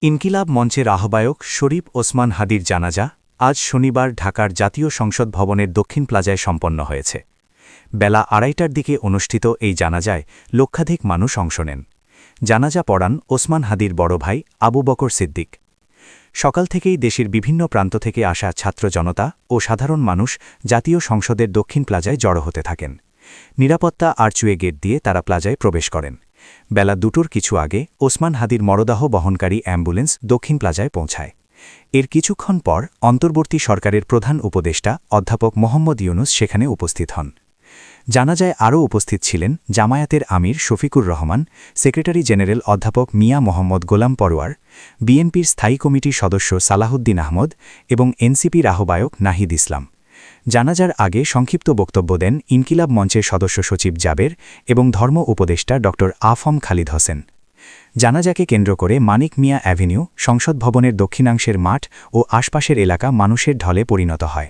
ইনকিলাব মঞ্চের আহ্বায়ক শরীফ ওসমান হাদির জানাজা আজ শনিবার ঢাকার জাতীয় সংসদ ভবনের দক্ষিণ প্লাজায় সম্পন্ন হয়েছে। বেলা ২:৩০টার দিকে অনুষ্ঠিত এই জানাজায় লক্ষাধিক মানুষ অংশ নেন। জানাজা পড়ান ওসমান হাদির বড় ভাই আবু বকর সিদ্দিক। সকাল থেকেই দেশের বিভিন্ন প্রান্ত থেকে আসা ছাত্র জনতা ও সাধারণ মানুষ জাতীয় সংসদের দক্ষিণ প্লাজায় জড়ো হতে থাকেন। নিরাপত্তা আর্চওয়ে গেট দিয়ে তারা প্লাজায় প্রবেশ করেন। বেলা ২টোর কিছু আগে ওসমান হাদির মরদেহ বহনকারী অ্যাম্বুলেন্স দক্ষিণ প্লাজায় পৌঁছায়। এর কিছুক্ষণ পর অন্তর্বর্তী সরকারের প্রধান উপদেষ্টা অধ্যাপক মোহাম্মদ ইউনুস সেখানে উপস্থিত হন। জানাজায় আরও উপস্থিত ছিলেন জামায়াতের আমির শফিকুর রহমান, সেক্রেটারি জেনারেল অধ্যাপক মিয়া মোহাম্মদ গোলাম পরোয়ার, বিএনপির স্থায়ী কমিটির সদস্য সালাহুদ্দিন আহমদ এবং এনসিপির আহ্বায়ক নাহিদ ইসলাম। জানাজার আগে সংক্ষিপ্ত বক্তব্য দেন ইনকিলাব মঞ্চের সদস্য সচিব জাবের এবং ধর্ম উপদেষ্টা ড আফম খালিদ হোসেন। জানাজাকে কেন্দ্র করে মানিক মিয়া অ্যাভিনিউ, সংসদ ভবনের দক্ষিণাংশের মাঠ ও আশপাশের এলাকা মানুষের ঢলে পরিণত হয়।